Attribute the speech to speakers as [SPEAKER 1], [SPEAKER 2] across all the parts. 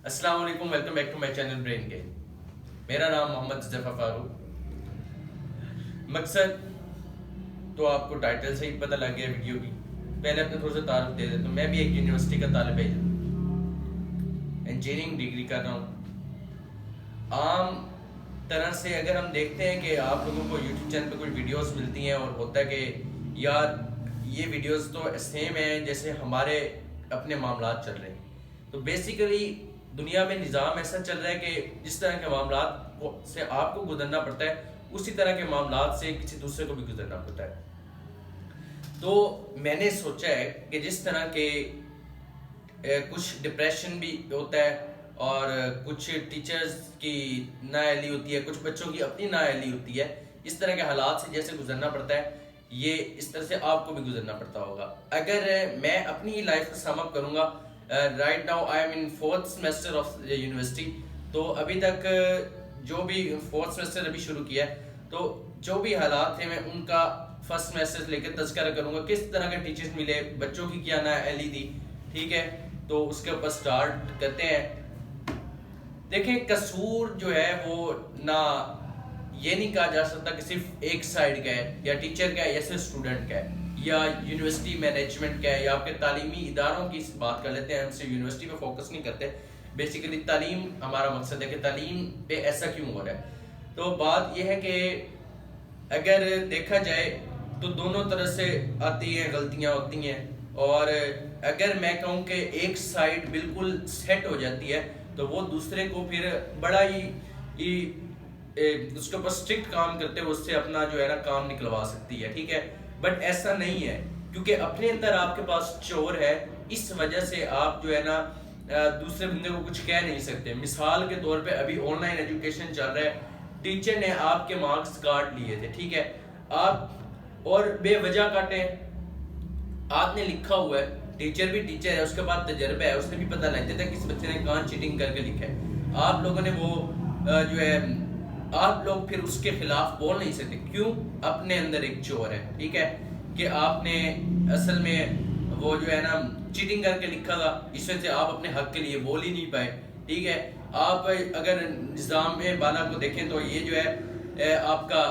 [SPEAKER 1] السلام علیکم، welcome back to my channel Brain Game. میرا نام محمد ظفر فاروق. مقصد تو آپ کو ٹائٹل سے ہی پتہ لگ گیا ویڈیو کی. پہلے اپنے تھوڑا سا تعارف دے دیتا ہوں. میں بھی ایک یونیورسٹی کا طالب علم، انجینئرنگ ڈگری کر رہا ہوں. عام طرح سے اگر ہم دیکھتے ہیں کہ آپ لوگوں کو یوٹیوب چینل پہ کچھ ویڈیوز ملتی ہیں اور ہوتا ہے کہ یار یہ ویڈیوز تو سیم ہیں جیسے ہمارے اپنے معاملات چل رہے ہیں. تو بیسیکلی دنیا میں نظام ایسا چل رہا ہے کہ جس طرح کے معاملات سے آپ کو گزرنا پڑتا ہے اسی طرح کے معاملات سے کسی دوسرے کو بھی گزرنا پڑتا ہے. تو میں نے سوچا ہے کہ جس طرح کے کچھ ڈپریشن بھی ہوتا ہے اور کچھ ٹیچرز کی نااہلی ہوتی ہے، کچھ بچوں کی اپنی نااہلی ہوتی ہے، اس طرح کے حالات سے جیسے گزرنا پڑتا ہے یہ اس طرح سے آپ کو بھی گزرنا پڑتا ہوگا. اگر میں اپنی لائف کو سم اپ کروں گا، right now I am in 4th semester of university. تو ابھی تک جو بھی 4th سیمسٹر ابھی شروع کیا ہے، تو جو بھی حالات تھے میں ان کا فرسٹ سیمسٹر سے لے کے تذکرہ کروں گا. کس طرح کے ٹیچرز ملے، بچوں کی کیا نااہلی تھی، ٹھیک ہے. تو اس کے اوپر سٹارٹ کرتے ہیں. دیکھیں قصور جو ہے وہ نہ یہ نہیں کہا جا سکتا کہ صرف ایک سائیڈ کا ہے، یا ٹیچر کا ہے یا صرف اسٹوڈنٹ کا ہے، یا یونیورسٹی مینجمنٹ کا ہے، یا آپ کے تعلیمی اداروں کی بات کر لیتے ہیں. ہم صرف یونیورسٹی پہ فوکس نہیں کرتے. بیسیکلی تعلیم ہمارا مقصد ہے کہ تعلیم پہ ایسا کیوں ہو رہا ہے. تو بات یہ ہے کہ اگر دیکھا جائے تو دونوں طرح سے آتی ہیں، غلطیاں ہوتی ہیں. اور اگر میں کہوں کہ ایک سائیڈ بالکل سیٹ ہو جاتی ہے تو وہ دوسرے کو پھر بڑا ہی اس کے اوپر اسٹرکٹ کام کرتے ہوئے اس سے اپنا جو ہے نا کام نکلوا سکتی ہے، ٹھیک ہے. بٹ ایسا نہیں ہے، کیونکہ اپنے اندر آپ کے پاس چور ہے، اس وجہ سے آپ جو ہے نا دوسرے بندے کو کچھ کہہ نہیں سکتے. مثال کے طور پہ ابھی آن لائن ایجوکیشن چل رہا ہے، ٹیچر نے آپ کے مارکس کاٹ لیے تھے، ٹھیک ہے. آپ اور بے وجہ کاٹیں، آپ نے لکھا ہوا ہے، ٹیچر بھی ٹیچر ہے، اس کے بعد تجربہ ہے، اس نے بھی پتہ لگ جاتا ہے کس بچے نے کہاں چیٹنگ کر کے لکھا ہے. آپ لوگوں نے وہ جو ہے آپ لوگ پھر اس کے خلاف بول نہیں سکتے. کیوں؟ اپنے اندر ایک چور ہے، ٹھیک ہے، کہ آپ نے اصل میں وہ جو ہے نا چیٹنگ کر کے لکھا تھا، اس وجہ سے آپ اپنے حق کے لیے بول ہی نہیں پائے، ٹھیک ہے. آپ اگر نظام بالا کو دیکھیں تو یہ جو ہے آپ کا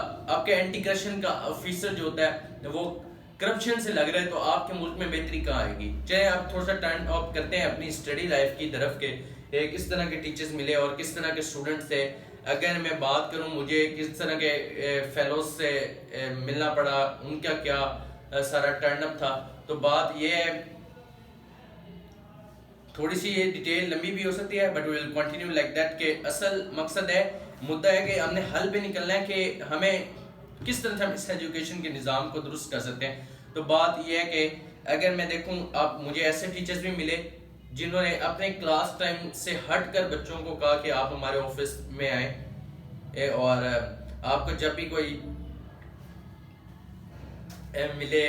[SPEAKER 1] اینٹی کرپشن کا آفیسر جو ہوتا ہے وہ کرپشن سے لگ رہا ہے، تو آپ کے ملک میں بہتری کہاں آئے گی. چاہے آپ تھوڑا سا ٹرن اپ کرتے ہیں اپنی اسٹڈی لائف کی طرف کے کس طرح کے ٹیچرز ملے اور کس طرح کے اسٹوڈنٹس تھے. اگر میں بات کروں مجھے کس طرح کے فیلوز سے ملنا پڑا، ان کا کیا سارا ٹرن اپ تھا. تو بات یہ ہے، تھوڑی سی یہ ڈیٹیل لمبی بھی ہو سکتی ہے but we will continue like that. کہ اصل مقصد ہے، مدعا ہے کہ ہم نے حل پہ نکلنا ہے کہ ہمیں کس طرح سے ہم اس ایجوکیشن کے نظام کو درست کر سکتے ہیں. تو بات یہ ہے کہ اگر میں دیکھوں آپ مجھے ایسے ٹیچرز بھی ملے جنہوں نے اپنے کلاس ٹائم سے ہٹ کر بچوں کو کہا کہ آپ ہمارے آفس میں آئیں، اور آپ کو جب بھی کوئی ملے،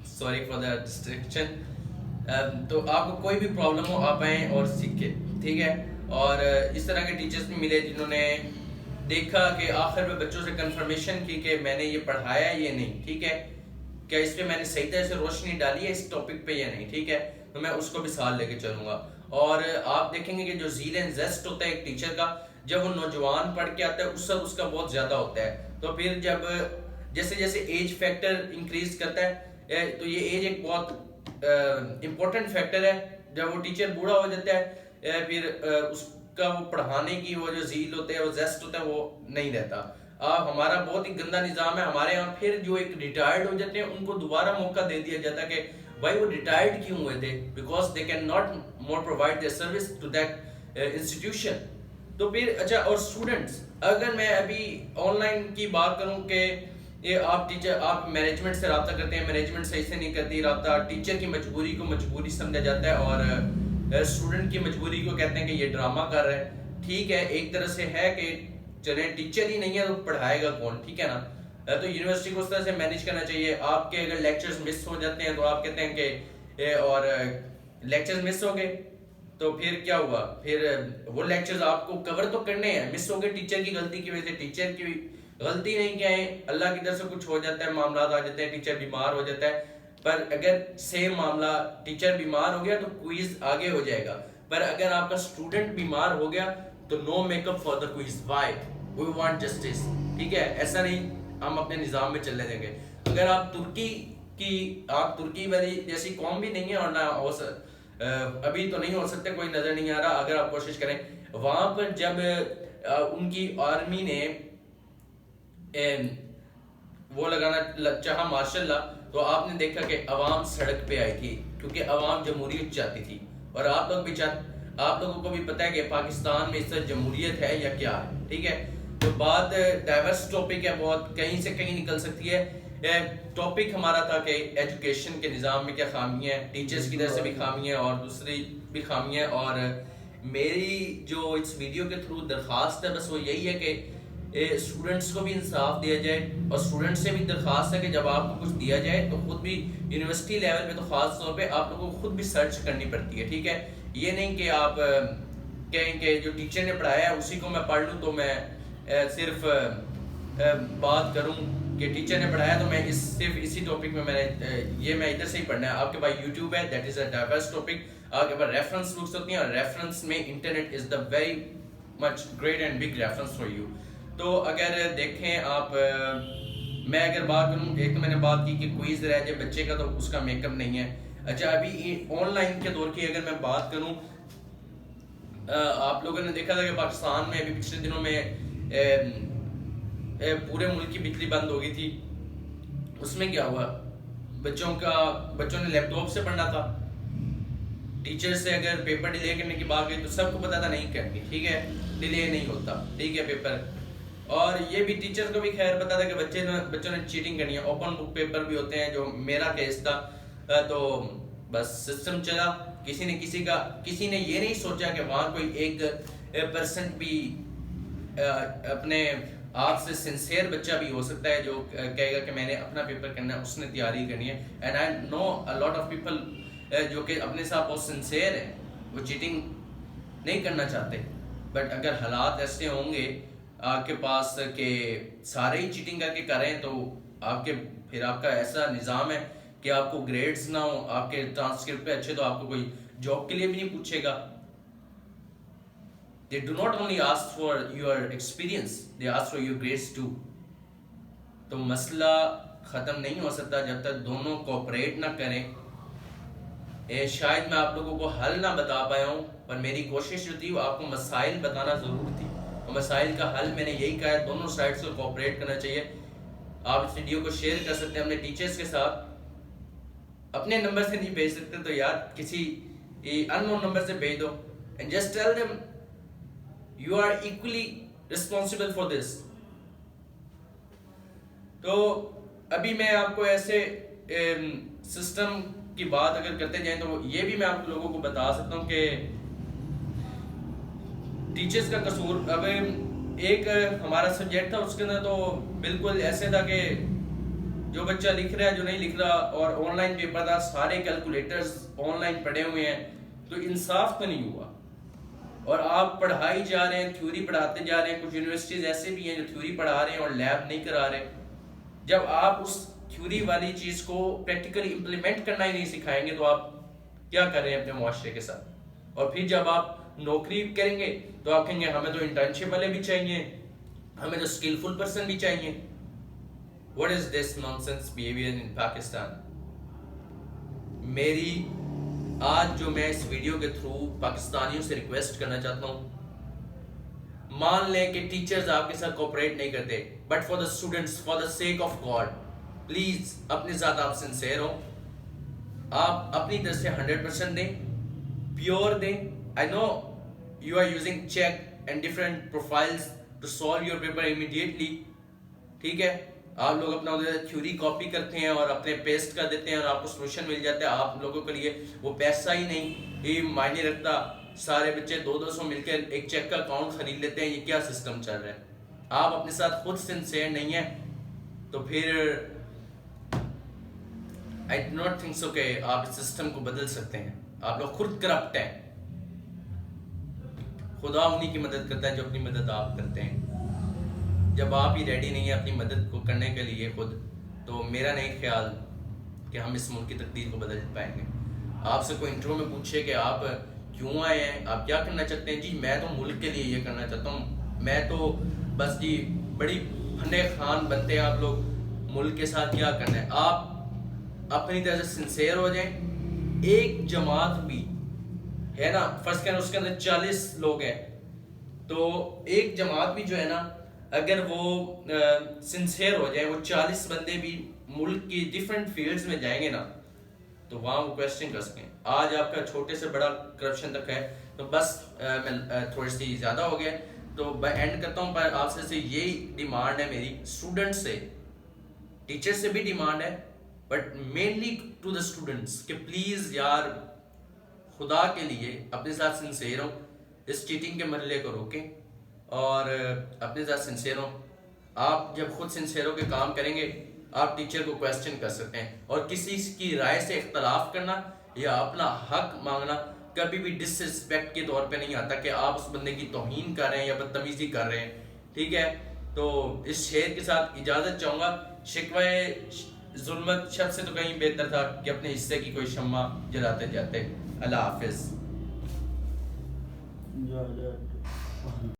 [SPEAKER 1] سوری فار دا ڈسٹریکشن، تو آپ کو کوئی بھی پرابلم ہو آپ آئیں اور سیکھیں، ٹھیک ہے. اور اس طرح کے ٹیچرز بھی ملے جنہوں نے دیکھا کہ آخر میں بچوں سے کنفرمیشن کی کہ میں نے یہ پڑھایا یہ نہیں، ٹھیک ہے، کیا اس پہ میں نے صحیح طرح سے روشنی ڈالی ہے اس ٹاپک پہ یا نہیں، ٹھیک ہے. تو میں اس کو بھی ساتھ لے کے چلوں گا. اور آپ دیکھیں گے کہ جو زیل اینڈ زیسٹ ہوتا ہے ایک ٹیچر کا، جب وہ نوجوان پڑھ کے آتا ہے اس سے اس کا بہت زیادہ ہوتا ہے. تو پھر جب جیسے جیسے ایج فیکٹر انکریز کرتا ہے، تو یہ ایج ایک بہت امپورٹنٹ فیکٹر ہے. جب وہ ٹیچر بوڑھا ہو جاتا ہے پھر اس کا وہ پڑھانے کی وہ جو زیل ہوتا ہے، وہ زیسٹ ہوتا ہے، وہ نہیں رہتا. ہمارا بہت ہی گندا نظام ہے ہمارے یہاں. پھر جو ایک ریٹائرڈ ہو جاتے ہیں ان کو دوبارہ موقع دے دیا جاتا ہے کہ بھائی وہ ریٹائرڈ کیوں ہوئے تھے، because they can not more provide their service to that institution. تو پھر اچھا، اور اسٹوڈنٹس، اگر میں ابھی آن لائن کی بات کروں کہ یہ آپ ٹیچر آپ مینجمنٹ سے رابطہ کرتے ہیں، مینجمنٹ صحیح سے نہیں کرتی رابطہ، ٹیچر کی مجبوری کو مجبوری سمجھا جاتا ہے اور اسٹوڈنٹ کی مجبوری کو کہتے ہیں کہ یہ ڈرامہ کر رہے ہیں. ٹھیک ہے، ایک طرح سے ہے کہ چلیں ٹیچر ہی نہیں ہے تو پڑھائے گا کون، ٹھیک ہے نا. تو یونیورسٹی کو اس طرح سے مینیج کرنا چاہیے. آپ کے اگر لیکچرز مس ہو جاتے ہیں تو آپ کہتے ہیں کہ اور لیکچرز مس ہو گئے تو پھر کیا ہوا، پھر وہ لیکچرز آپ کو کور تو کرنے ہیں، مس ہو گئے ٹیچر کی غلطی کی وجہ سے. ٹیچر کی غلطی نہیں کہ اللہ کی طرف سے کچھ ہو جاتا ہے، معاملات آ جاتے ہیں، ٹیچر بیمار ہو جاتا ہے. پر اگر سیم معاملہ ٹیچر بیمار ہو گیا تو کوئز آگے ہو جائے گا. پر اگر آپ کا اسٹوڈنٹ بیمار ہو گیا تو no make up for the quiz, why we want justice, ٹھیک ہے؟ ایسا نہیں ہم اپنے نظام میں چلنے دیں گے. اگر آپ ترکی والی جیسی قوم بھی نہیں ہے، اور نہ ابھی تو نہیں ہو سکتے، کوئی نظر نہیں آ رہا، اگر آپ کوشش کریں وہاں پر جب ان کی آرمی نے وہ لگانا چاہا ماشاء اللہ، تو آپ نے دیکھا کہ عوام سڑک پہ آئی تھی، کیونکہ عوام جمہوریت چاہتی تھی. اور آپ لوگوں کو بھی پتہ ہے کہ پاکستان میں اس طرح جمہوریت ہے یا کیا ہے، ٹھیک ہے؟ تو بات ڈائیورس ٹاپک ہے، بہت کہیں سے کہیں نکل سکتی ہے. ٹاپک ہمارا تھا کہ ایجوکیشن کے نظام میں کیا خامیاں ہیں، ٹیچرز کی طرف سے بھی خامیاں ہیں اور دوسری بھی خامیاں ہیں. اور میری جو اس ویڈیو کے تھرو درخواست ہے بس وہ یہی ہے کہ اسٹوڈنٹس کو بھی انصاف دیا جائے، اور اسٹوڈنٹ سے بھی درخواست ہے کہ جب آپ کو کچھ دیا جائے تو خود بھی یونیورسٹی لیول پہ تو خاص طور پہ آپ لوگوں کو خود بھی سرچ کرنی پڑتی ہے، ٹھیک ہے؟ یہ نہیں کہ آپ کہیں کہ جو ٹیچر نے پڑھایا ہے اسی کو میں پڑھ لوں تو میں صرف بات کروں کہ ٹیچر نے پڑھایا تو میں صرف اسی ٹاپک میں میں ادھر سے ہی پڑھنا ہے. آپ کے پاس یوٹیوب ہے، that is a diverse topic. آپ کے پاس ریفرنس بکس ہوتی ہیں، اور ریفرنس میں internet is the very much great and big reference for you. تو اگر دیکھیں آپ، میں اگر بات کروں، ایک تو میں نے بات کی کہ کوئز رہ جائے بچے کا تو اس کا میک اپ نہیں ہے. اچھا ابھی آن لائن کے دور کی اگر میں بات کروں، آپ لوگوں نے دیکھا تھا کہ پاکستان میں ابھی پچھلے دنوں میں پورے ملک کی بجلی بند ہو گئی تھی. اس میں کیا ہوا، بچوں نے لیپ ٹاپ سے پڑھنا تھا، ٹیچر سے اگر پیپر ڈیلے کرنے کی بات گئی تو سب کو پتا تھا نہیں کرنی، ٹھیک ہے؟ ڈیلے نہیں ہوتا، ٹھیک ہے پیپر. اور یہ بھی ٹیچر کو بھی خیر پتا تھا کہ بچوں نے چیٹنگ کرنی ہے. اوپن بک پیپر بھی ہوتے ہیں، جو میرا کیس تھا. تو بس سسٹم چلا، کسی نے یہ نہیں سوچا کہ وہاں کوئی 1% بھی اپنے آپ سے سنسیئر بچہ بھی ہو سکتا ہے جو کہے گا کہ میں نے اپنا پیپر کرنا ہے، اس نے تیاری کرنی ہے. And I know a lot of people جو کہ اپنے ساتھ بہت سنسیئر ہیں، وہ چیٹنگ نہیں کرنا چاہتے. بٹ اگر حالات ایسے ہوں گے آپ کے پاس کہ سارے ہی چیٹنگ کر کے کریں تو پھر آپ کا ایسا نظام ہے کہ آپ کو گریڈز نہ ہو، آپ کے ٹرانسکرپٹ پہ اچھے، تو آپ کو کوئی جاب کے لیے بھی نہیں پوچھے گا. They do not only ask for your experience, they ask for your grades too. تو مسئلہ ختم نہیں ہو سکتا جب تک دونوں کوپریٹ نہ کریں. شاید میں آپ لوگوں کو حل نہ بتا پایا ہوں، پر میری کوشش جو تھی وہ آپ کو مسائل بتانا ضرور تھی. اور مسائل کا حل میں نے یہی کہا ہے، دونوں سائڈ سے کوپریٹ کرنا چاہیے. آپ اس ویڈیو کو شیئر کر سکتے ہیں اپنے ٹیچرز کے ساتھ. اپنے نمبر سے نہیں بھیج سکتے تو یار کسی ان نون نمبر سے بھیج دو. And just tell them you are equally responsible for this. تو ابھی میں آپ کو ایسے سسٹم کی بات اگر کرتے جائیں تو یہ بھی میں آپ لوگوں کو بتا سکتا ہوں کہ ٹیچرز کا قصور. اب ایک ہمارا سبجیکٹ تھا، اس کے اندر تو بالکل ایسے تھا کہ جو بچہ لکھ رہا ہے جو نہیں لکھ رہا، اور آن لائن پیپر تھا، سارے کیلکولیٹرز آن لائن پڑھے ہوئے ہیں، تو انصاف تو نہیں ہوا. اور آپ پڑھائی جا رہے ہیں، تھیوری پڑھاتے جا رہے ہیں. کچھ یونیورسٹیز ایسے بھی ہیں جو تھیوری پڑھا رہے ہیں اور لیب نہیں کرا رہے. جب آپ اس تھیوری والی چیز کو پریکٹیکلی امپلیمنٹ کرنا ہی نہیں سکھائیں گے تو آپ کیا کر رہے ہیں اپنے معاشرے کے ساتھ؟ اور پھر جب آپ نوکری کریں گے تو آپ کہیں گے ہمیں تو انٹرنشپ والے بھی چاہیے، ہمیں تو اسکلفل پرسن بھی چاہیے. What is this nonsense behavior in Pakistan? میری آج جو میں اس ویڈیو کے تھرو پاکستانیوں سے ریکویسٹ کرنا چاہتا ہوں، مان لیں کہ ٹیچرز آپ کے ساتھ کوپریٹ نہیں کرتے، but for the students, for the sake of God, please اپنے ساتھ آپ سنسیئر ہو. آپ اپنی طرف سے 100% دیں، پیور دیں. I know you are using check and different profiles to solve your paper immediately. ٹھیک ہے، آپ لوگ اپنا تھیوری کاپی کرتے ہیں اور اپنے پیسٹ کر دیتے ہیں اور آپ کو سولوشن مل جاتا ہے. آپ لوگوں کے لیے وہ پیسہ ہی نہیں، یہ معنی رکھتا. سارے بچے 200 مل کے ایک چیک کا اکاؤنٹ خرید لیتے ہیں. یہ کیا سسٹم چل رہا ہے؟ آپ اپنے ساتھ خود سنسیئر نہیں ہیں تو پھر I do not think so کہ آپ اس سسٹم کو بدل سکتے ہیں. آپ لوگ خود کرپٹ ہیں. خدا انہی کی مدد کرتا ہے جو اپنی مدد آپ کرتے ہیں. جب آپ ہی ریڈی نہیں ہیں اپنی مدد کو کرنے کے لیے خود، تو میرا نہیں خیال کہ ہم اس ملک کی تقدیر کو بدل پائیں گے. آپ سے کوئی انٹرو میں پوچھے کہ آپ کیوں آئے ہیں, آپ کیا کرنا چاہتے ہیں. جی میں تو ملک کے لیے یہ کرنا چاہتا ہوں, میں تو بس جی بڑی فن خان بنتے ہیں آپ لوگ, ملک کے ساتھ کیا کرنا ہے. آپ اپنی طرح سے سنسیئر ہو جائیں. ایک جماعت بھی ہے نا, فرض کریں اس کے اندر 40 لوگ ہیں, تو ایک جماعت بھی جو ہے نا اگر وہ سنسیئر ہو جائیں, وہ 40 بندے بھی ملک کی ڈیفرنٹ فیلڈز میں جائیں گے نا, تو وہاں وہ کویسچن کر سکیں. آج آپ کا چھوٹے سے بڑا کرپشن تک ہے, تو بس میں تھوڑی سی زیادہ ہو گیا, تو میں اینڈ کرتا ہوں. پر آپ سے یہی ڈیمانڈ ہے میری اسٹوڈنٹ سے, ٹیچر سے بھی ڈیمانڈ ہے, but mainly to the students کہ پلیز یار خدا کے لیے اپنے ساتھ سنسیئر ہو, اس چیٹنگ کے مرحلے کو روکیں اور اپنے ساتھ سنسیئر ہو. آپ جب خود سنسیئر ہو کے کام کریں گے, آپ ٹیچر کو کویسچن کر سکتے ہیں. اور کسی کی رائے سے اختلاف کرنا یا اپنا حق مانگنا کبھی بھی ڈس رسپیکٹ کے طور پہ نہیں آتا کہ آپ اس بندے کی توہین کر رہے ہیں یا بدتمیزی کر رہے ہیں, ٹھیک ہے. تو اس شعر کے ساتھ اجازت چاہوں گا. شکوہ ظلمت شب سے تو کہیں بہتر تھا کہ اپنے حصے کی کوئی شمع جلاتے جاتے. اللہ حافظ.